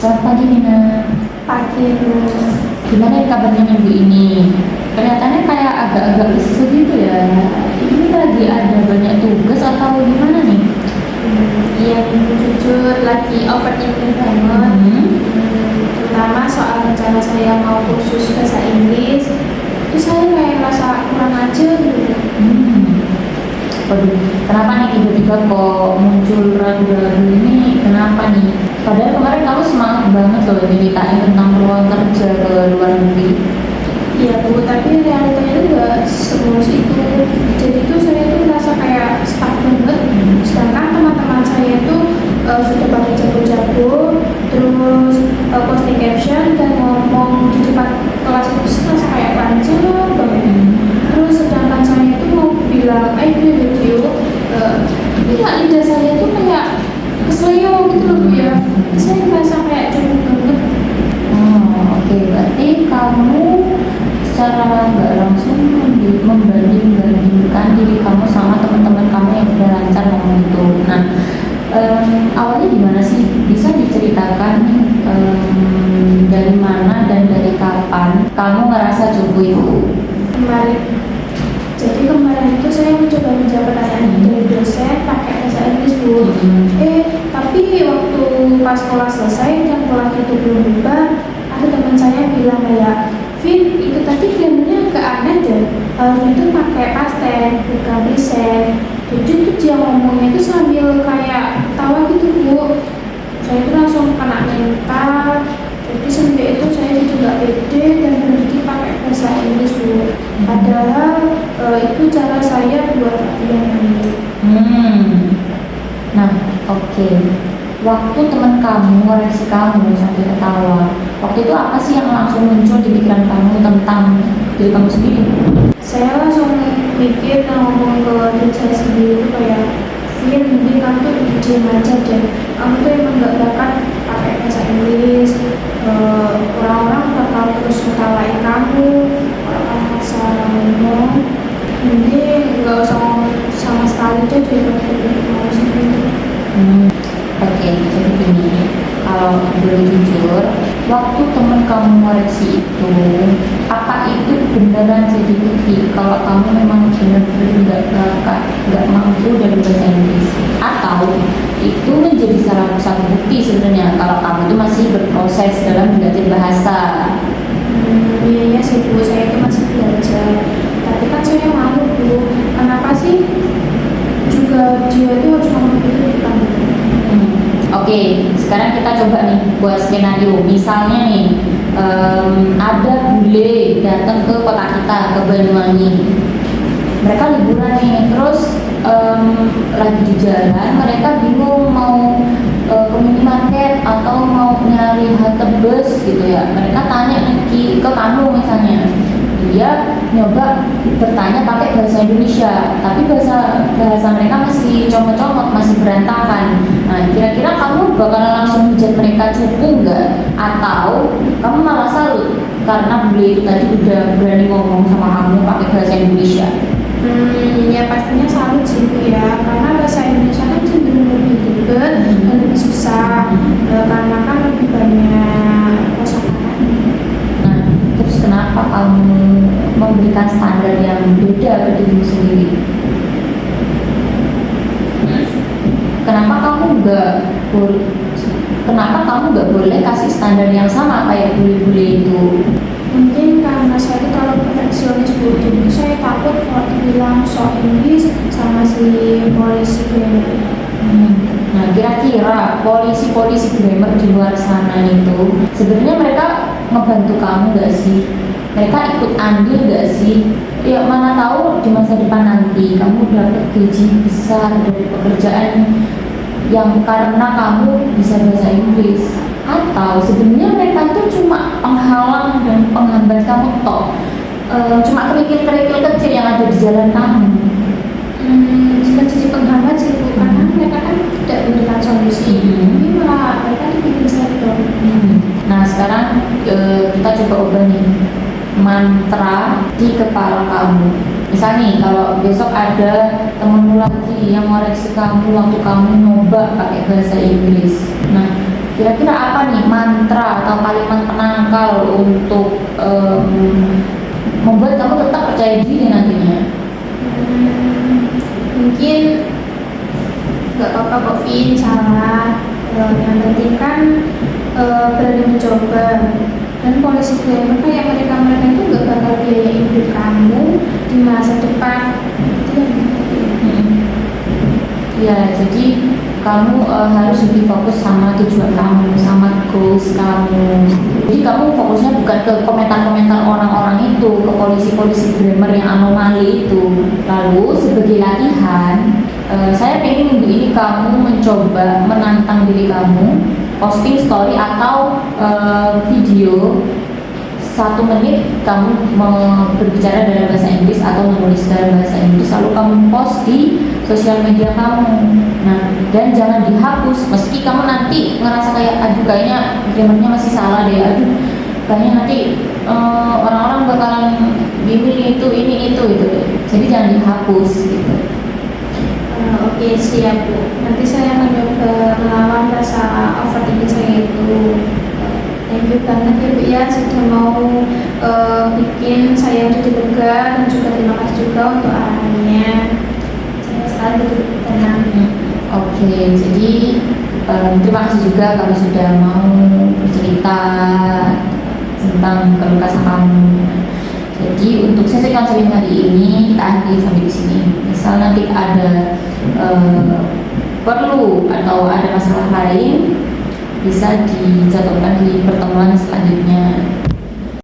Selamat pagi Nina. Pagi Bu. Gimana nih kabarnya minggu ini? Kelihatannya kayak agak-agak lesu gitu ya. Ini lagi ada banyak tugas atau gimana nih? Iya, jujur lagi overthinking banget. Terutama soal rencana saya mau kursus bahasa Inggris. Itu saya kayak merasa kurang aja gitu. Waduh, kenapa nih tiba-tiba kok muncul ragu-ragu ini? Kenapa nih? Padahal kemarin kamu semangat banget loh ceritain tentang peluang kerja ke luar negeri. Iya Bu, tapi realitanya itu gak semulus itu. Jadi itu saya tuh merasa kayak stuck banget. Sedangkan teman-teman saya itu sudah pada jago-jago, terus posting caption dan ngomong di depan kelas itu merasa kayak lancar banget. Terus sedangkan saya itu mau bilang I do video, tapi lidah saya itu kayak kesleo gitu loh Bu ya. Saya merasa kayak cukup banget. Oke, berarti kamu secara nggak langsung membanding-bandingkan diri kamu sama teman-teman kamu yang udah lancar ngomong itu. Nah, awalnya gimana sih? Bisa diceritakan dari mana dan dari kapan kamu ngerasa cukup itu? Kemarin itu saya mencoba menjawab pertanyaan dari dosen pakai bahasa Inggris Bu. Tapi waktu pas kelas selesai dan kelasnya itu belum bubar, ada teman saya bilang kayak, Vin, itu tadi filmnya agak aneh deh. Harusnya itu pakai pasten, bukan present. Jadi itu dia ngomongnya itu sambil kayak tawa gitu Bu. Saya itu langsung kena mental. Jadi sampai itu saya juga pede dan berhenti pakai bahasa Inggris Bu. Padahal itu cara saya buat latihan ini. Nah, oke. Waktu teman kamu ngoreksi kamu sambil ketawa, waktu itu apa sih yang langsung muncul di pikiran kamu tentang diri kamu sendiri? Saya langsung mikir dan ngomong ke diri saya sendiri itu kayak, Vin, mungkin kamu tuh diam aja deh. Kamu tuh emang gak bakat pakai bahasa Inggris. Orang-orang bakal terus ngetawain kamu. Orang-orang salah ngomong. Mending gak usah ngomong sama sekali deh di kamu sendiri. Oke, jadi gini, kalau boleh jujur, waktu teman kamu ngoreksi itu, apa itu beneran jadi bukti kalau kamu memang benar-benar nggak mampu dari bahasa Inggris, atau itu menjadi salah satu bukti sebenarnya kalau kamu itu masih berproses dalam belajar bahasa? Iya sih Bu, saya itu masih belajar. Tapi kan saya malu Bu, kenapa sih juga dia itu harus ngomong gitu di depan? Oke, sekarang kita coba nih buat skenario. Misalnya nih, ada bule datang ke kota kita, ke Banyuwangi. Mereka liburan nih, terus lagi di jalan, mereka bingung mau ke minimarket atau mau nyari halte bus gitu ya. Mereka tanya nih ke kamu misalnya. Dia nyoba bertanya pakai bahasa Indonesia, tapi bahasa mereka masih comot-comot, masih berantakan. Nah, kira-kira kamu bakalan langsung hujat mereka cupu nggak? Atau kamu malah salut karena beliau itu tadi udah berani ngomong sama kamu pakai bahasa Indonesia? Ya pastinya salut sih Bu ya, karena bahasa Indonesia kan cenderung lebih ribet dan lebih susah, karena kan lebih banyak kosakatanya. Nah, terus kenapa kamu memberikan standar yang beda ke dirimu sendiri? Kenapa kamu nggak boleh kasih standar yang sama kayak bule-bule itu? Mungkin karena saya itu terlalu perfeksionis Bu, jadi saya takut kalau dibilang sok Inggris sama si polisi grammar. Nah, kira-kira polisi-polisi grammar di luar sana itu sebenarnya mereka membantu kamu nggak sih? Mereka ikut andil nggak sih? Ya mana tahu di masa depan nanti kamu dapat gaji besar dari pekerjaan yang karena kamu bisa bahasa Inggris. Atau sebenarnya mereka tuh cuma penghalang dan penghambat kamu toh, cuma kerikil-kerikil kecil yang ada di jalan kamu. Bisa jadi penghambat sih Bu, karena mereka kan tidak memberikan solusi, tapi malah mereka dibikin sektor. Nah, sekarang kita coba ubah nih mantra di kepala kamu. Misal nih, kalau besok ada temenmu lagi yang ngoreksi kamu waktu kamu nyoba pakai bahasa Inggris. Nah, kira-kira apa nih mantra penangkal untuk membuat kamu tetap percaya diri nantinya? Mungkin nggak apa-apa kok Vin, salah. Yang penting kan berani mencoba, dan polisi glamour kayak mereka itu nggak bakal biayain hidup kamu di masa depan. Itu yang penting. Ya, jadi kamu harus lebih fokus sama tujuan kamu, sama goals kamu. Jadi kamu fokusnya bukan ke komentar-komentar orang-orang itu, ke polisi-polisi grammar yang anomali itu. Lalu sebagai latihan, saya pengen minggu ini kamu mencoba menantang diri kamu, posting story atau video 1 menit kamu berbicara dalam bahasa Inggris atau menulis dalam bahasa Inggris, lalu kamu post di sosial media kamu. Nah, dan jangan dihapus meski kamu nanti ngerasa kayak aduh kayaknya grammarnya masih salah deh, aduh kayaknya nanti orang-orang bakalan ini itu gitu. Jadi jangan dihapus gitu. Oke, siap Bu. Nanti saya akan coba melawan rasa overthinking saya itu. Thank you banget ya Bu ya, sudah mau bikin saya jadi lega, dan juga terima kasih juga untuk arahannya. Saya sekali betul tenang. Oke, jadi terima kasih juga kamu sudah mau bercerita tentang keluh kesah kamu. Jadi untuk sesi konseling hari ini kita akhiri sampai di sini. Misal nanti ada perlu atau ada masalah lain, bisa dijadwalkan di pertemuan selanjutnya.